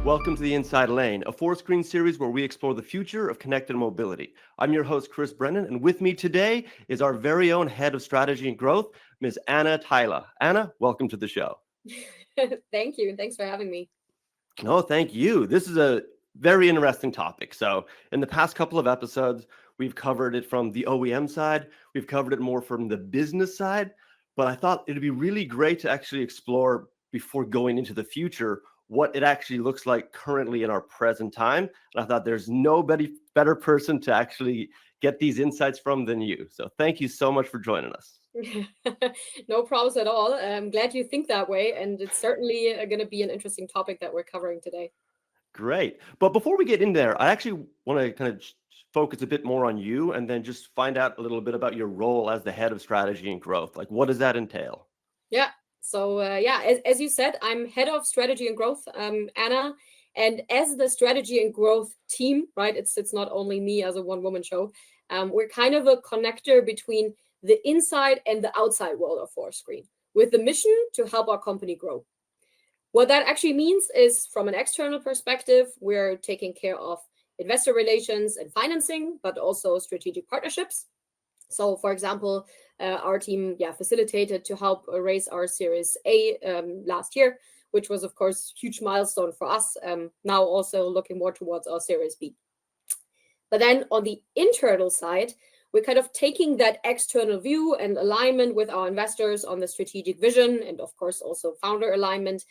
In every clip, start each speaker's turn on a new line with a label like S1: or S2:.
S1: Welcome to the Inside Lane, a four-screen series where we explore the future of connected mobility. I'm your host, Chris Brennan, and with me today is our very own Head of Strategy and Growth, Ms. Anna Theile. Anna, welcome to the show.
S2: Thank you. Thanks for having me.
S1: No, thank you. This is a very interesting topic. So in the past couple of episodes, we've covered it from the OEM side. We've covered it more from the business side. But I thought it'd be really great to actually explore before going into the future what it actually looks like currently in our present time. And I thought there's nobody better person to actually get these insights from than you. So thank you so much for joining us.
S2: No problems at all. I'm glad you think that way. And it's certainly going to be an interesting topic that we're covering today.
S1: Great. But before we get in there, I actually want to kind of focus a bit more on you and then just find out a little bit about your role as the head of strategy and growth. Like, what does that entail?
S2: Yeah. So, as you said, I'm head of strategy and growth, Anna. And as the strategy and growth team, right, it's not only me as a one-woman show. We're kind of a connector between the inside and the outside world of Fourscreen with the mission to help our company grow. What that actually means is, from an external perspective, we're taking care of investor relations and financing, but also strategic partnerships. So, for example, our team facilitated to help raise our Series A last year, which was, of course, a huge milestone for us. Now also looking more towards our Series B. But then on the internal side, we're kind of taking that external view and alignment with our investors on the strategic vision and, of course, also founder alignment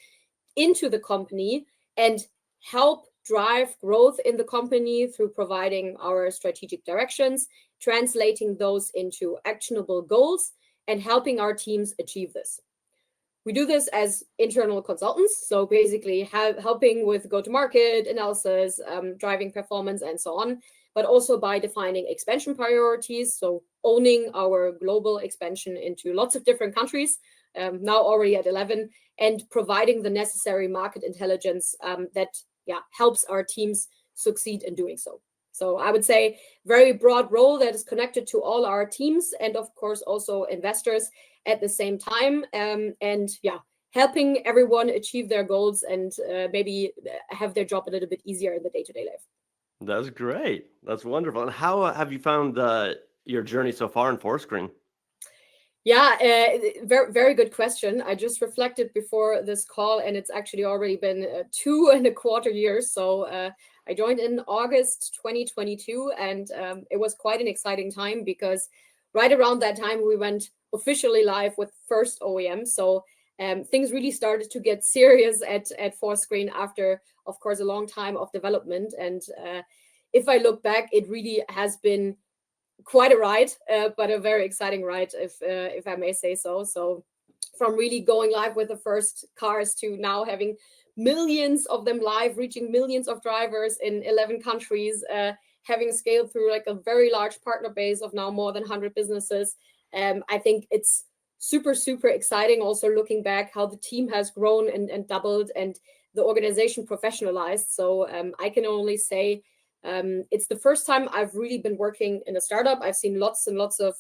S2: into the company and help drive growth in the company through providing our strategic directions, translating those into actionable goals, and helping our teams achieve this. We do this as internal consultants, so basically helping with go-to-market analysis, driving performance, and so on, but also by defining expansion priorities, so owning our global expansion into lots of different countries, now already at 11, and providing the necessary market intelligence that helps our teams succeed in doing so. So I would say very broad role that is connected to all our teams and, of course, also investors at the same time. Helping everyone achieve their goals and maybe have their job a little bit easier in the day-to-day life.
S1: That's great. That's wonderful. And how have you found your journey so far in Fourscreen?
S2: Yeah, very, very good question. I just reflected before this call, and it's actually already been 2.25 years. So I joined in August 2022, and it was quite an exciting time because right around that time, we went officially live with first OEM. So things really started to get serious at Fourscreen after, of course, a long time of development. And if I look back, it really has been quite a ride, but a very exciting ride, if I may say so. So from really going live with the first cars to now having millions of them live, reaching millions of drivers in 11 countries, having scaled through like a very large partner base of now more than 100 businesses. I think it's super, super exciting also looking back how the team has grown and doubled and the organization professionalized. So I can only say it's the first time I've really been working in a startup. I've seen lots and lots of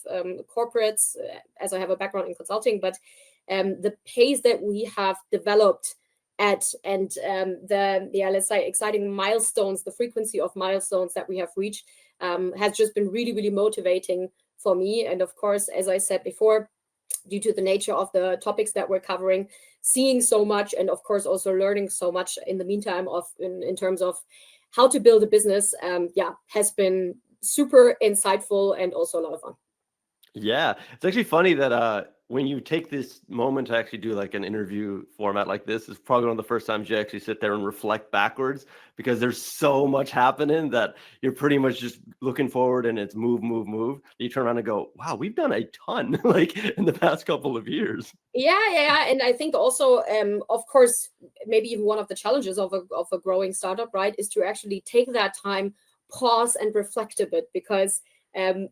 S2: corporates as I have a background in consulting, but the pace that we have developed at and let's say exciting milestones, the frequency of milestones that we have reached has just been really, really motivating for me. And of course, as I said before, due to the nature of the topics that we're covering, seeing so much and of course also learning so much in the meantime in terms of how to build a business, has been super insightful and also a lot of fun.
S1: Yeah, it's actually funny that when you take this moment to actually do like an interview format like this, is probably one of the first times you actually sit there and reflect backwards because there's so much happening that you're pretty much just looking forward and it's move, move, move. You turn around and go, wow, we've done a ton like in the past couple of years.
S2: Yeah. And I think also, of course, maybe even one of the challenges of a growing startup, right, is to actually take that time, pause and reflect a bit because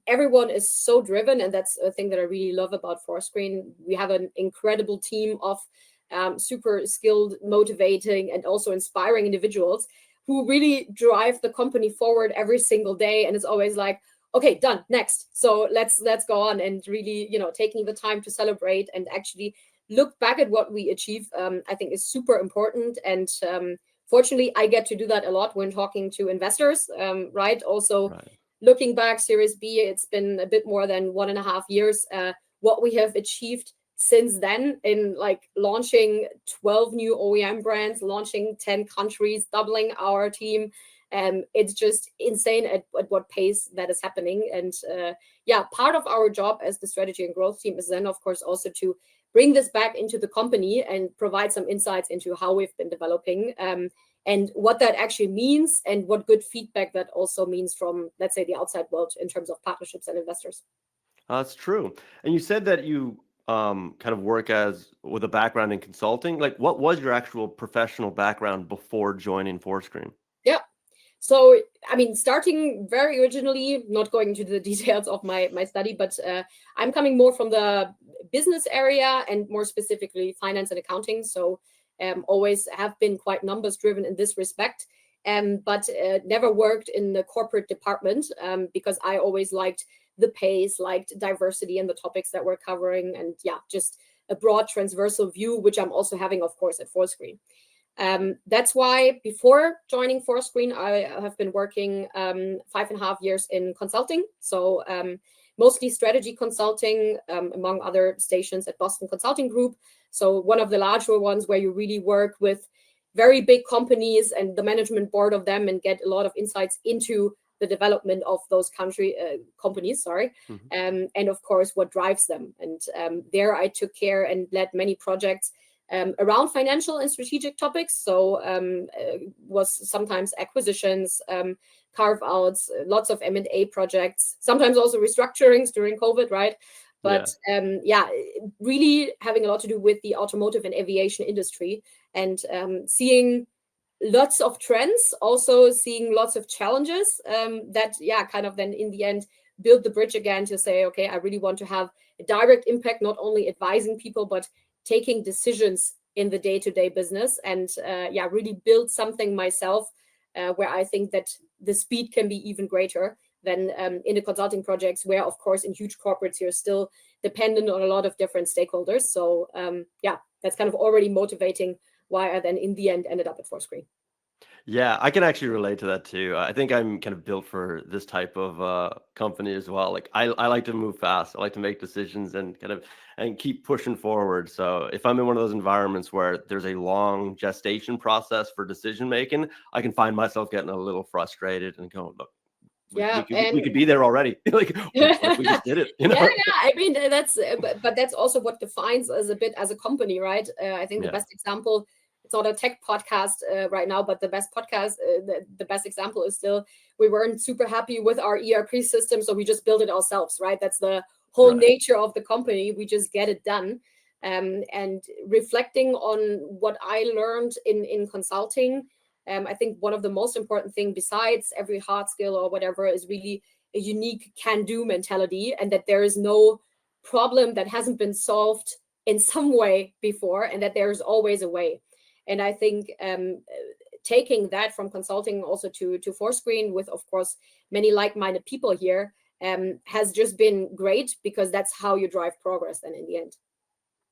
S2: everyone is so driven, and that's a thing that I really love about Fourscreen. We have an incredible team of super skilled, motivating, and also inspiring individuals who really drive the company forward every single day. And it's always like, okay, done, next. So let's go on and really, taking the time to celebrate and actually look back at what we achieve, I think is super important. And Fortunately, I get to do that a lot when talking to investors, right? Also,
S1: Right.
S2: looking back, Series B, it's been a bit more than 1.5 years. What we have achieved since then in like launching 12 new OEM brands, launching 10 countries, doubling our team. It's just insane at what pace that is happening. And yeah, part of our job as the strategy and growth team is then, of course, also to bring this back into the company and provide some insights into how we've been developing, and what that actually means, and what good feedback that also means from, let's say, the outside world in terms of partnerships and investors.
S1: That's true. And you said that you kind of work as with a background in consulting. Like, what was your actual professional background before joining Fourscreen?
S2: Yeah. So, I mean, starting very originally, not going into the details of my study, but I'm coming more from the business area and more specifically finance and accounting. So, always have been quite numbers driven in this respect, but never worked in the corporate department, because I always liked the pace, liked diversity and the topics that we're covering, and yeah, just a broad transversal view, which I'm also having, of course, at Fourscreen. That's why before joining Fourscreen, I have been working 5.5 years in consulting. So mostly strategy consulting, among other stations at Boston Consulting Group. So one of the larger ones where you really work with very big companies and the management board of them and get a lot of insights into the development of those companies, sorry,
S1: Mhm.
S2: and of course what drives them. And there I took care and led many projects around financial and strategic topics. So was sometimes acquisitions, carve outs, lots of M&A projects, sometimes also restructurings during COVID, right? But yeah, really having a lot to do with the automotive and aviation industry, and seeing lots of trends, also seeing lots of challenges, that, yeah, kind of then in the end build the bridge again to say, okay, I really want to have a direct impact, not only advising people, but taking decisions in the day-to-day business, and yeah, really build something myself, where I think that the speed can be even greater than in the consulting projects, where of course in huge corporates you're still dependent on a lot of different stakeholders. So yeah, that's kind of already motivating why I then in the end ended up at Fourscreen.
S1: Yeah, I can actually relate to that too. I think I'm kind of built for this type of company as well. Like, I like to move fast. I like to make decisions and kind of and keep pushing forward. So if I'm in one of those environments where there's a long gestation process for decision making, I can find myself getting a little frustrated and going, look,
S2: Yeah,
S1: we
S2: and
S1: could be there already. Like, what if we
S2: yeah,
S1: just did it,
S2: yeah. I mean, that's but that's also what defines us a bit as a company, right? I think the
S1: Yeah,
S2: best example. It's not a tech podcast right now, but the best podcast, the best example is still we weren't super happy with our ERP system, so we just built it ourselves, right? That's the whole
S1: right.
S2: nature of the company. We just get it done. And reflecting on what I learned in consulting, I think one of the most important thing besides every hard skill or whatever is really a unique can-do mentality, and that there is no problem that hasn't been solved in some way before, and that there is always a way. And I think taking that from consulting also to Fourscreen with, of course, many like-minded people here, has just been great, because that's how you drive progress then in the end.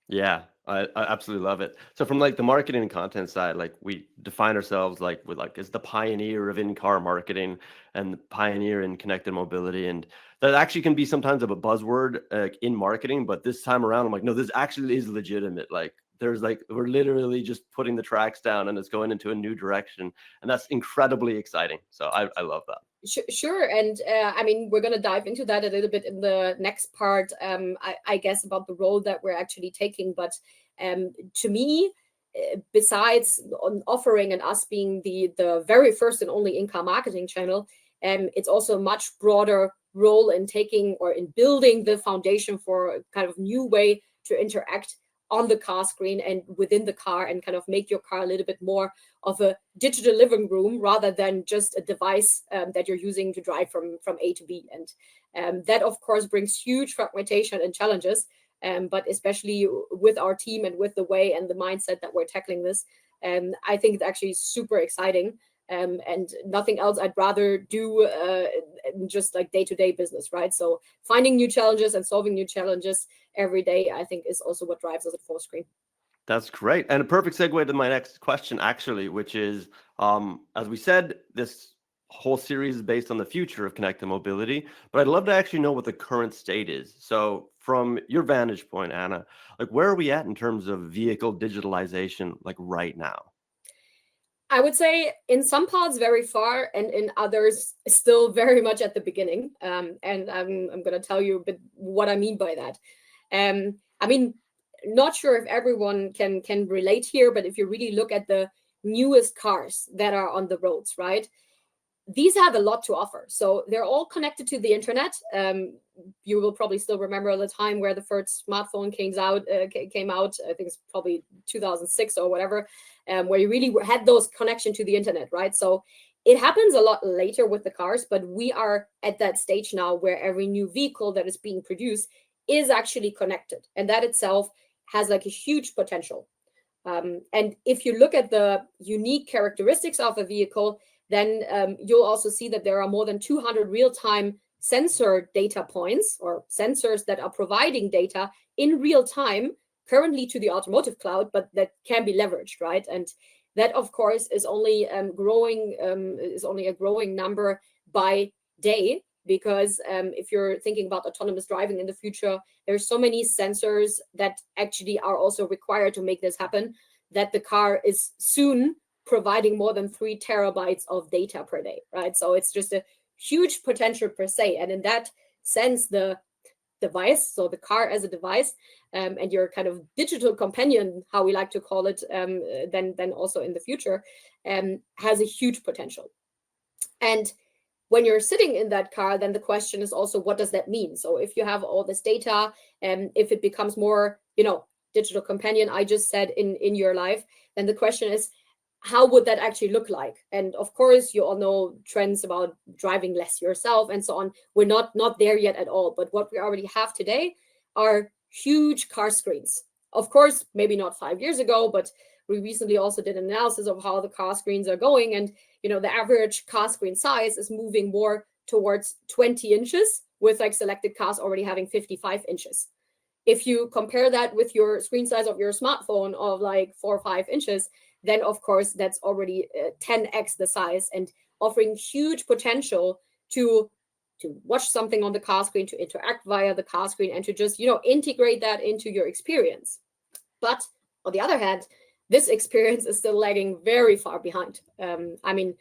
S1: Yeah, I absolutely love it. So from like the marketing and content side, like we define ourselves like with like as the pioneer of in-car marketing and the pioneer in connected mobility. And that actually can be sometimes of a buzzword in marketing, but this time around, I'm like, no, this actually is legitimate. Like there's like we're literally just putting the tracks down and it's going into a new direction. And that's incredibly exciting. So I love that.
S2: Sure. And I mean, we're going to dive into that a little bit in the next part, I guess, about the role that we're actually taking. But to me, besides on offering and us being the very first and only in-car marketing channel, it's also a much broader role in taking or in building the foundation for a kind of new way to interact on the car screen and within the car, and kind of make your car a little bit more of a digital living room rather than just a device that you're using to drive from A to B. And that, of course, brings huge fragmentation and challenges. But especially with our team and with the way and the mindset that we're tackling this, I think it's actually super exciting. And nothing else I'd rather do just like day-to-day business, right? So finding new challenges and solving new challenges every day, I think, is also what drives us at Fourscreen.
S1: That's great. And a perfect segue to my next question, actually, which is, as we said, this whole series is based on the future of connected mobility, but I'd love to actually know what the current state is. So from your vantage point, Anna, like where are we at in terms of vehicle digitalization, like right now?
S2: I would say in some parts very far, and in others still very much at the beginning. And I'm going to tell you a bit what I mean by that. I mean, not sure if everyone can relate here, but if you really look at the newest cars that are on the roads, right? These have a lot to offer. So they're all connected to the internet. You will probably still remember the time where the first smartphone came out. I think it's probably 2006 or whatever, where you really had those connection to the internet, right? So it happens a lot later with the cars, but we are at that stage now where every new vehicle that is being produced is actually connected, and that itself has like a huge potential. And if you look at the unique characteristics of a vehicle, then you'll also see that there are more than 200 real-time sensor data points or sensors that are providing data in real time currently to the automotive cloud, but that can be leveraged, right? And that, of course, is only growing, is only a growing number by day, because if you're thinking about autonomous driving in the future, there's so many sensors that actually are also required to make this happen, that the car is soon providing more than 3 terabytes of data per day, right? So it's just a huge potential per se. And in that sense, the device, so the car as a device, and your kind of digital companion, how we like to call it, then also in the future, has a huge potential. And when you're sitting in that car, then the question is also, what does that mean? So if you have all this data, and if it becomes more, digital companion, I just said, in your life, then the question is, how would that actually look like? And of course, you all know trends about driving less yourself and so on. We're not there yet at all. But what we already have today are huge car screens. Of course, maybe not 5 years ago, but we recently also did an analysis of how the car screens are going. And the average car screen size is moving more towards 20 inches, with like selected cars already having 55 inches. If you compare that with your screen size of your smartphone of like 4 or 5 inches, then of course that's already 10x the size, and offering huge potential to watch something on the car screen, to interact via the car screen, and to just integrate that into your experience. But on the other hand, this experience is still lagging very far behind. I mean,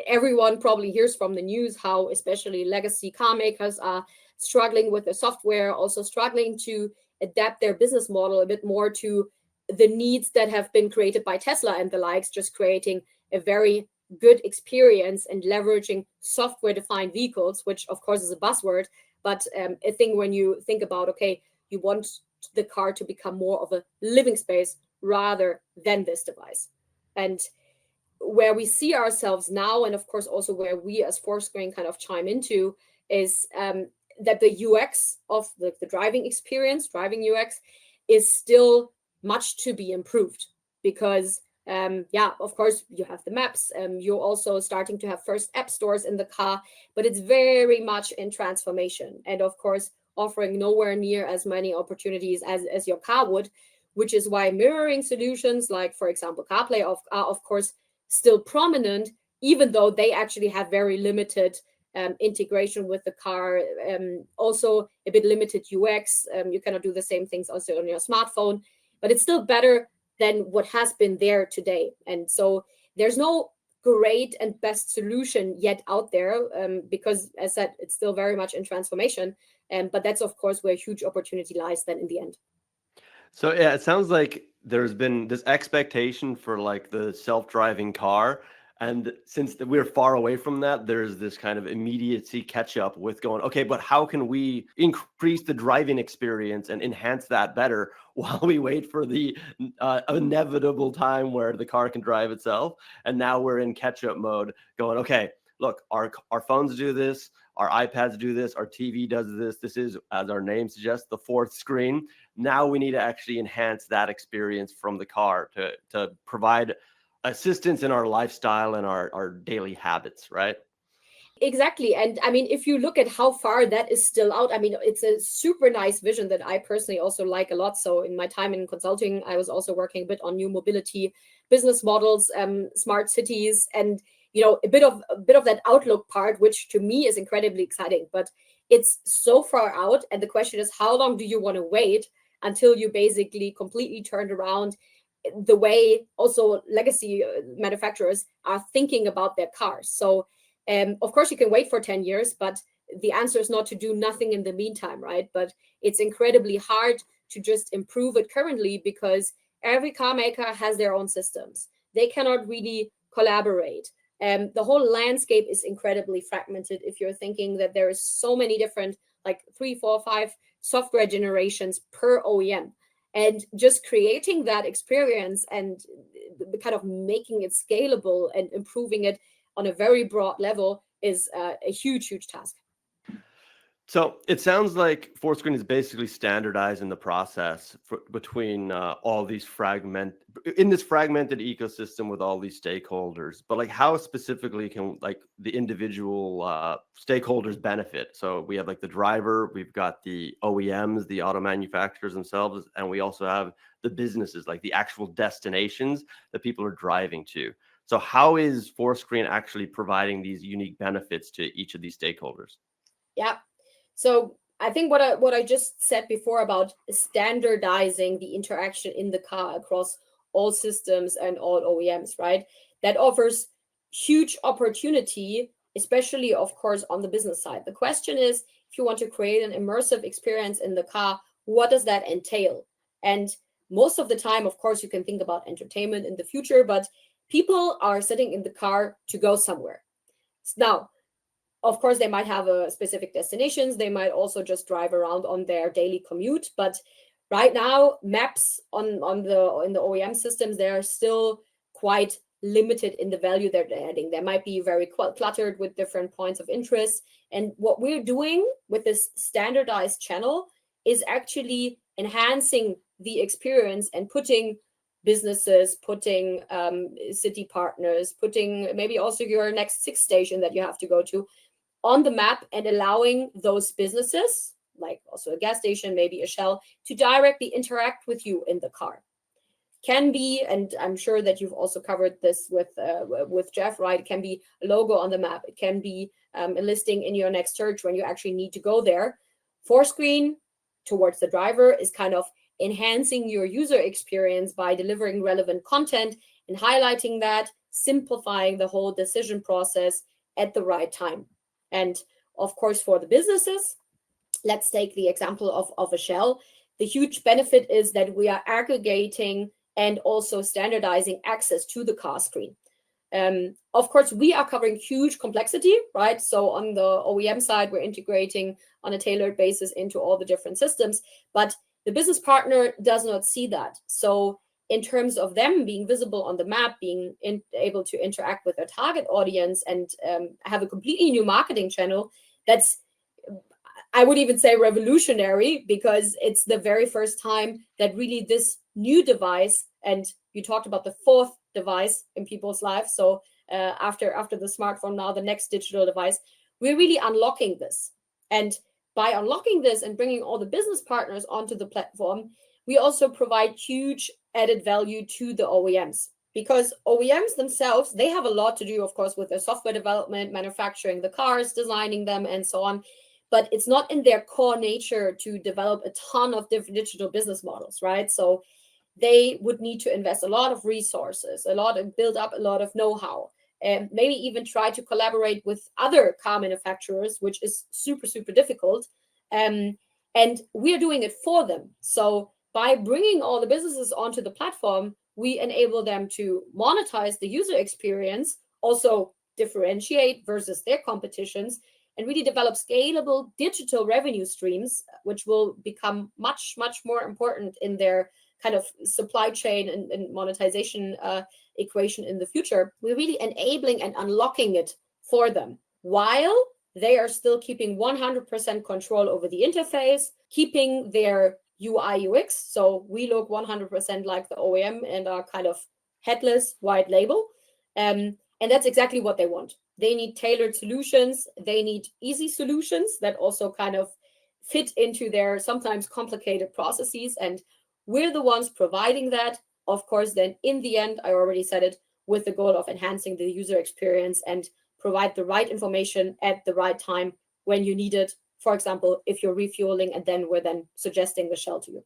S2: everyone probably hears from the news how especially legacy car makers are struggling with the software, also struggling to adapt their business model a bit more to the needs that have been created by Tesla and the likes, just creating a very good experience and leveraging software-defined vehicles, which of course is a buzzword, but a thing when you think about, okay, you want the car to become more of a living space rather than this device. And where we see ourselves now, and of course also where we as Foursquare kind of chime into, is that the UX of the driving experience, driving UX, is still much to be improved, because of course you have the maps, you're also starting to have first app stores in the car, but it's very much in transformation, and of course offering nowhere near as many opportunities as your car would, which is why mirroring solutions like, for example, CarPlay are of course still prominent, even though they actually have very limited integration with the car, also a bit limited UX. You cannot do the same things also on your smartphone, but it's still better than what has been there today. And so there's no great and best solution yet out there, because, as said, it's still very much in transformation. But that's, of course, where huge opportunity lies then in the end.
S1: So yeah, it sounds like there's been this expectation for like the self-driving car. And since we're far away from that, there's this kind of immediacy catch up with going, okay, but how can we increase the driving experience and enhance that better while we wait for the inevitable time where the car can drive itself? And now we're in catch up mode going, okay, look, our phones do this, our iPads do this, our TV does this. This is, as our name suggests, the fourth screen. Now we need to actually enhance that experience from the car to provide assistance in our lifestyle and our daily habits, right?
S2: Exactly. And I mean, if you look at how far that is still out, I mean, it's a super nice vision that I personally also like a lot. So in my time in consulting, I was also working a bit on new mobility business models, smart cities, and a bit of that outlook part, which to me is incredibly exciting. But it's so far out, and the question is, how long do you want to wait until you basically completely turned around the way also legacy manufacturers are thinking about their cars? So of course, you can wait for 10 years, but the answer is not to do nothing in the meantime, right? But it's incredibly hard to just improve it currently because every car maker has their own systems. They cannot really collaborate. The whole landscape is incredibly fragmented if you're thinking that there is so many different, like 3, 4, 5 software generations per OEM. And just creating that experience and kind of making it scalable and improving it on a very broad level is a huge task.
S1: So it sounds like Fourscreen is basically standardizing the process between all these in this fragmented ecosystem with all these stakeholders. But like, how specifically can like the individual stakeholders benefit? So we have like the driver, we've got the OEMs, the auto manufacturers themselves, and we also have the businesses, like the actual destinations that people are driving to. So how is Fourscreen actually providing these unique benefits to each of these stakeholders?
S2: Yeah. So I think what I just said before about standardizing the interaction in the car across all systems and all OEMs, right? That offers huge opportunity, especially of course on the business side. The question is, if you want to create an immersive experience in the car, what does that entail? And most of the time, of course, you can think about entertainment in the future, but people are sitting in the car to go somewhere. Now, of course, they might have a specific destinations. They might also just drive around on their daily commute. But right now, maps in the OEM systems, they're still quite limited in the value they're adding. They might be very cluttered with different points of interest. And what we're doing with this standardized channel is actually enhancing the experience and putting businesses, putting city partners, putting maybe also your next 6 station that you have to go to on the map and allowing those businesses, like also a gas station, maybe a Shell, to directly interact with you in the car. Can be, and I'm sure that you've also covered this with Jeff, right? It can be a logo on the map. It can be a listing in your next search when you actually need to go there. Fourscreen towards the driver is kind of enhancing your user experience by delivering relevant content and highlighting that, simplifying the whole decision process at the right time. And of course, for the businesses, let's take the example of a Shell. The huge benefit is that we are aggregating and also standardizing access to the car screen. Of course, we are covering huge complexity, right? So on the OEM side, we're integrating on a tailored basis into all the different systems, but the business partner does not see that. So in terms of them being visible on the map, being able to interact with their target audience and have a completely new marketing channel, that's, I would even say, revolutionary, because it's the very first time that really this new device, and you talked about the 4th device in people's lives. So after the smartphone, now the next digital device, we're really unlocking this. And by unlocking this and bringing all the business partners onto the platform, we also provide huge added value to the OEMs, because OEMs themselves, they have a lot to do, of course, with their software development, manufacturing the cars, designing them, and so on. But it's not in their core nature to develop a ton of different digital business models, right? So they would need to invest a lot of resources, build up a lot of know-how, and maybe even try to collaborate with other car manufacturers, which is super, super difficult. And we are doing it for them. So by bringing all the businesses onto the platform, we enable them to monetize the user experience, also differentiate versus their competitions, and really develop scalable digital revenue streams, which will become much, much more important in their kind of supply chain and monetization equation in the future. We're really enabling and unlocking it for them, while they are still keeping 100% control over the interface, keeping their UI UX. So we look 100% like the OEM and are kind of headless white label. And that's exactly what they want. They need tailored solutions. They need easy solutions that also kind of fit into their sometimes complicated processes. And we're the ones providing that. Of course, then in the end, I already said it, with the goal of enhancing the user experience and provide the right information at the right time when you need it. For example, if you're refueling, and then we're then suggesting the Shell to you.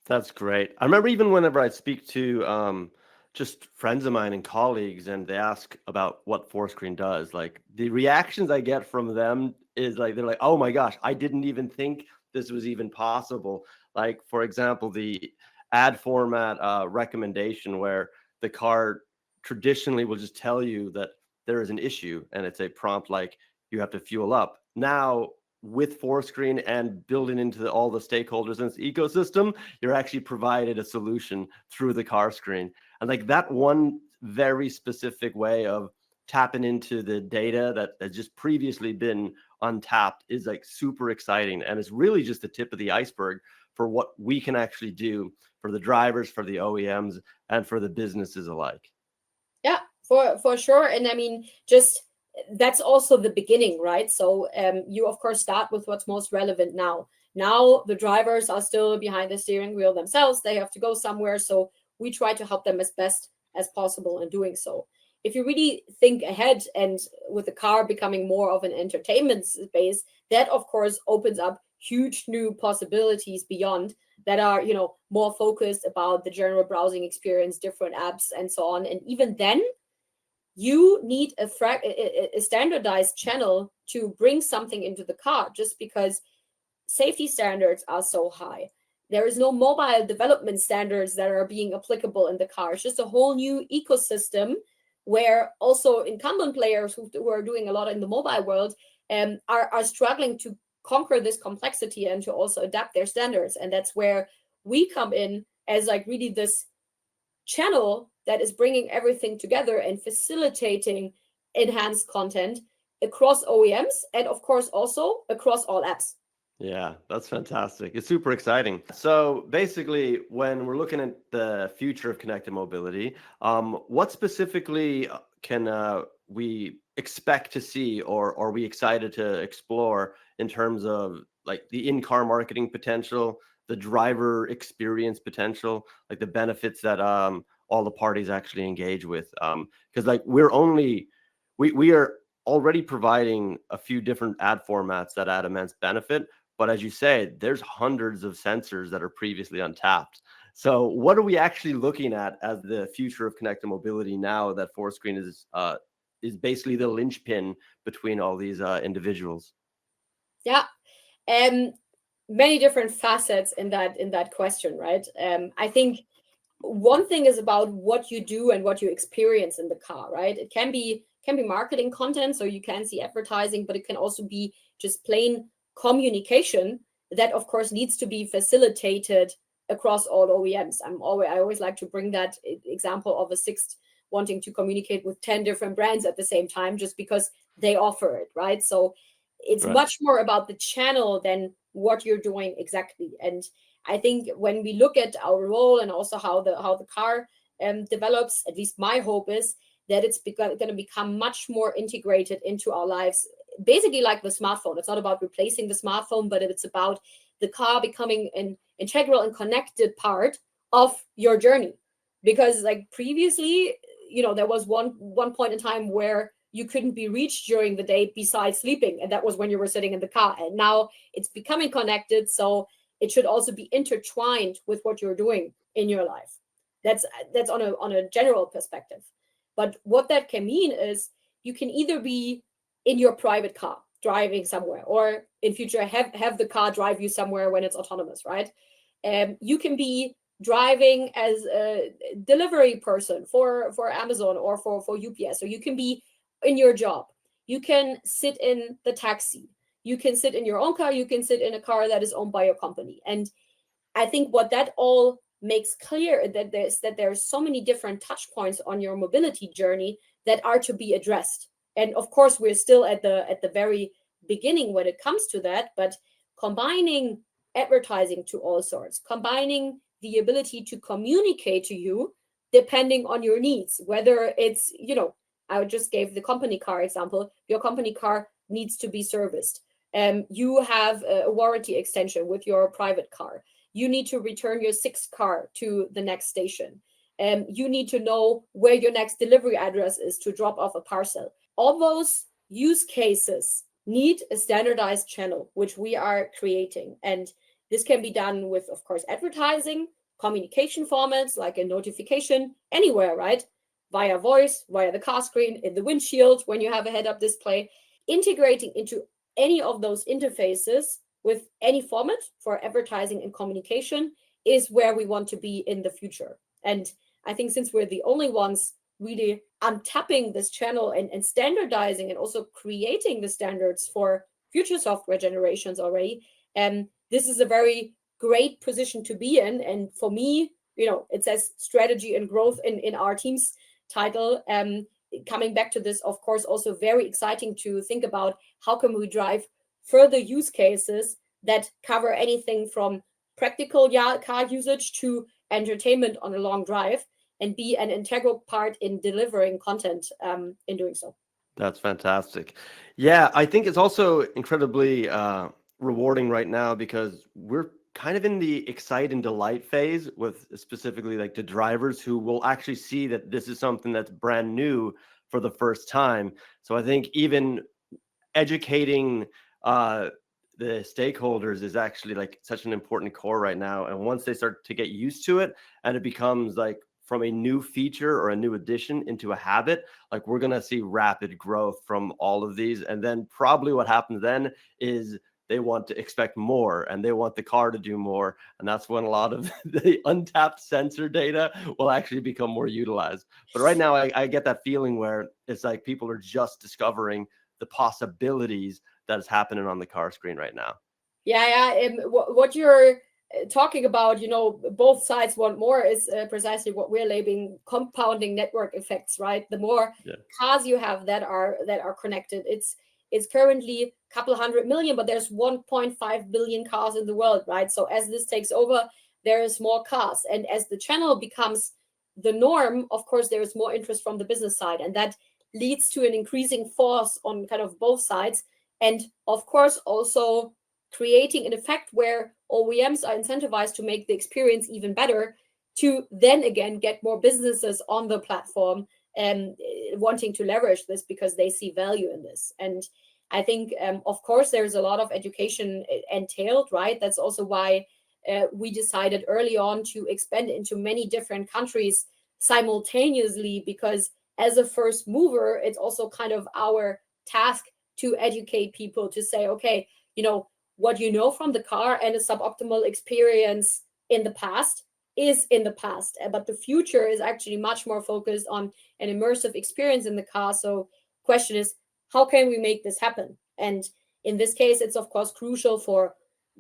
S1: That's great. I remember even whenever I speak to just friends of mine and colleagues, and they ask about what Fourscreen does, like the reactions I get from them is like, they're like, "Oh my gosh, I didn't even think this was even possible." Like, for example, the ad format recommendation where the car traditionally will just tell you that there is an issue, and it's a prompt like you have to fuel up. Now, with Fourscreen and building into all the stakeholders in its ecosystem, you're actually provided a solution through the car screen. And like that one very specific way of tapping into the data that has just previously been untapped is like super exciting. And it's really just the tip of the iceberg for what we can actually do for the drivers, for the OEMs, and for the businesses alike.
S2: Yeah, for sure. And I mean, just that's also the beginning, right? So you of course start with what's most relevant now. Now the drivers are still behind the steering wheel themselves. They have to go somewhere. So we try to help them as best as possible in doing so. If you really think ahead, and with the car becoming more of an entertainment space, that of course opens up huge new possibilities beyond, that are, you know, more focused about the general browsing experience, different apps and so on. And even then, you need a standardized channel to bring something into the car, just because safety standards are so high. There is no mobile development standards that are being applicable in the car. It's just a whole new ecosystem where also incumbent players who are doing a lot in the mobile world are struggling to conquer this complexity and to also adapt their standards. And that's where we come in as like really this channel that is bringing everything together and facilitating enhanced content across OEMs, and of course also across all apps.
S1: Yeah, that's fantastic. It's super exciting. So basically, when we're looking at the future of connected mobility, what specifically can we expect to see, or are we excited to explore in terms of like the in-car marketing potential, the driver experience potential, like the benefits that all the parties actually engage with? Because like we are already providing a few different ad formats that add immense benefit. But as you say, there's hundreds of sensors that are previously untapped. So what are we actually looking at as the future of connected mobility now that Fourscreen is basically the linchpin between all these individuals?
S2: Yeah, many different facets in that question, right? I think one thing is about what you do and what you experience in the car, right? It can be marketing content, so you can see advertising, but it can also be just plain communication that of course needs to be facilitated across all OEMs. I always like to bring that example of a Sixt wanting to communicate with 10 different brands at the same time, just because they offer it, right? So it's
S1: Right.
S2: much more about the channel than what you're doing exactly. And I think when we look at our role and also how the car develops, at least my hope is that it's going to become much more integrated into our lives, basically like the smartphone. It's not about replacing the smartphone, but it's about the car becoming an integral and connected part of your journey. Because like previously, you know, there was one point in time where you couldn't be reached during the day besides sleeping, and that was when you were sitting in the car. And now it's becoming connected, so it should also be intertwined with what you're doing in your life. That's on a general perspective. But what that can mean is you can either be in your private car driving somewhere, or in future have the car drive you somewhere when it's autonomous, right? You can be driving as a delivery person for Amazon or for UPS. So you can be in your job. You can sit in the taxi. You can sit in your own car. You can sit in a car that is owned by your company. And I think what that all makes clear that there's so many different touch points on your mobility journey that are to be addressed. And of course, we're still at the very beginning when it comes to that, but combining advertising to all sorts, combining the ability to communicate to you depending on your needs, whether it's, you know, I just gave the company car example. Your company car needs to be serviced. You have a warranty extension with your private car. You need to return your sixth car to the next station. You need to know where your next delivery address is to drop off a parcel. All those use cases need a standardized channel, which we are creating. And this can be done with, of course, advertising, communication formats like a notification, anywhere, right? Via voice, via the car screen, in the windshield when you have a head-up display. Integrating into any of those interfaces with any format for advertising and communication is where we want to be in the future. And I think since we're the only ones really untapping this channel and standardizing and also creating the standards for future software generations already, this is a very great position to be in. And for me, it says strategy and growth in our team's title. Coming back to this, of course, also very exciting to think about how can we drive further use cases that cover anything from practical car usage to entertainment on a long drive, and be an integral part in delivering content in doing so.
S1: That's fantastic. Yeah, I think it's also incredibly rewarding right now because we're kind of in the excite and delight phase with specifically like the drivers who will actually see that this is something that's brand new for the first time. So I think even educating the stakeholders is actually like such an important core right now. And once they start to get used to it and it becomes like from a new feature or a new addition into a habit, like we're going to see rapid growth from all of these. And then probably what happens then is they want to expect more and they want the car to do more. And that's when a lot of the untapped sensor data will actually become more utilized. But right now, I get that feeling where it's like people are just discovering the possibilities that is happening on the car screen right now.
S2: Yeah. What you're talking about, both sides want more is precisely what we're labeling compounding network effects, right? The more cars you have that are connected, it's currently a couple hundred million, but there's 1.5 billion cars in the world, right? So as this takes over, there is more cars. And as the channel becomes the norm, of course, there is more interest from the business side. And that leads to an increasing force on kind of both sides. And of course, also creating an effect where OEMs are incentivized to make the experience even better, to then again get more businesses on the platform and wanting to leverage this because they see value in this. And I think, of course, there's a lot of education entailed, right? That's also why we decided early on to expand into many different countries simultaneously, because as a first mover, it's also kind of our task to educate people to say, okay, what you know from the car and a suboptimal experience in the past is in the past, but the future is actually much more focused on an immersive experience in the car. So question is, how can we make this happen? And in this case, it's of course crucial for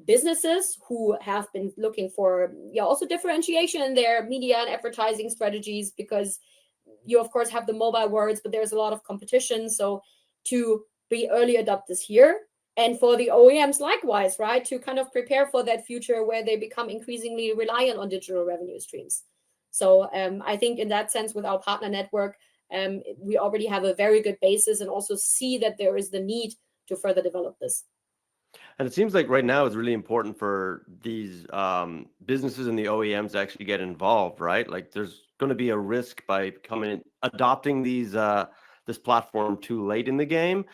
S2: businesses who have been looking for also differentiation in their media and advertising strategies, because you of course have the mobile worlds, but there's a lot of competition. So to be early adopters here, and for the OEMs likewise, right, to kind of prepare for that future where they become increasingly reliant on digital revenue streams. So I think in that sense, with our partner network, we already have a very good basis and also see that there is the need to further develop this.
S1: And it seems like right now it's really important for these businesses and the OEMs to actually get involved, right? Like there's going to be a risk by adopting these this platform too late in the game,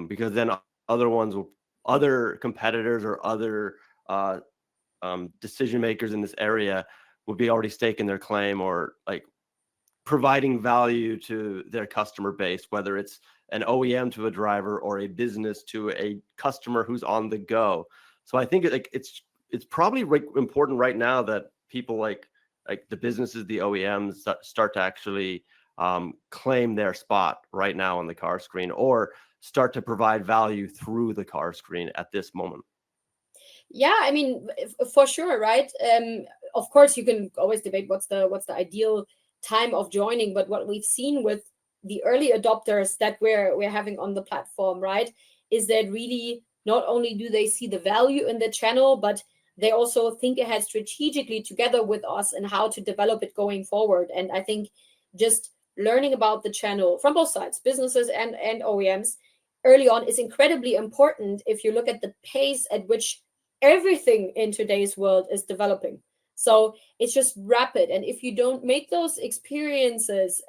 S1: because then other competitors or other decision makers in this area would be already staking their claim or like providing value to their customer base, whether it's an OEM to a driver or a business to a customer who's on the go. So I think it's probably important right now that people like the businesses, the OEMs start to actually claim their spot right now on the car screen, or start to provide value through the car screen at this moment.
S2: Yeah, I mean, for sure, right? Of course, you can always debate what's the ideal time of joining, but what we've seen with the early adopters that we're having on the platform, right, is that really not only do they see the value in the channel, but they also think ahead strategically together with us and how to develop it going forward. And I think just learning about the channel from both sides, businesses and OEMs, early on is incredibly important if you look at the pace at which everything in today's world is developing. So it's just rapid. And if you don't make those experiences,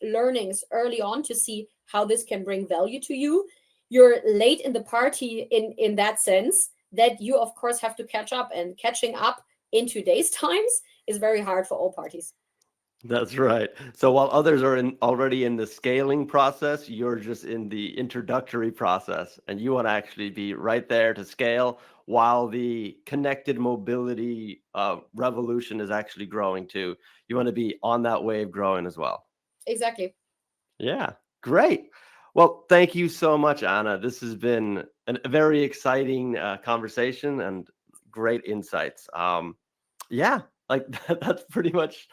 S2: learnings early on to see how this can bring value to you, you're late in the party in that sense that you, of course, have to catch up. And catching up in today's times is very hard for all parties.
S1: That's right. So while others are already in the scaling process, you're just in the introductory process, and you want to actually be right there to scale while the connected mobility revolution is actually growing too. You want to be on that wave growing as well.
S2: Exactly.
S1: Yeah, great. Well, thank you so much, Anna. This has been a very exciting conversation and great insights. Yeah, like that's pretty much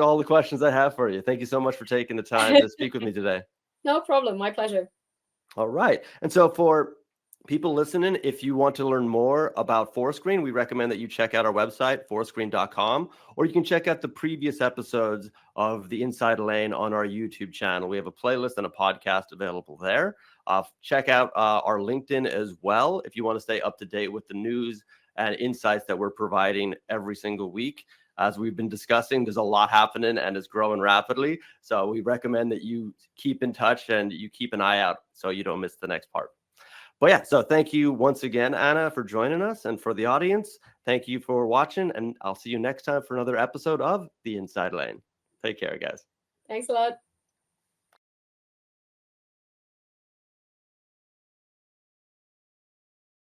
S1: all the questions I have for you. Thank you so much for taking the time to speak with me today.
S2: No problem. My pleasure.
S1: All right. And so for people listening, if you want to learn more about Fourscreen, we recommend that you check out our website, fourscreen.com, or you can check out the previous episodes of the Inside Lane on our YouTube channel. We have a playlist and a podcast available there. Check out our LinkedIn as well if you want to stay up to date with the news and insights that we're providing every single week. As we've been discussing, there's a lot happening and it's growing rapidly. So we recommend that you keep in touch and you keep an eye out so you don't miss the next part. But yeah, so thank you once again, Anna, for joining us. And for the audience, thank you for watching. And I'll see you next time for another episode of The Inside Lane. Take care, guys.
S2: Thanks a lot.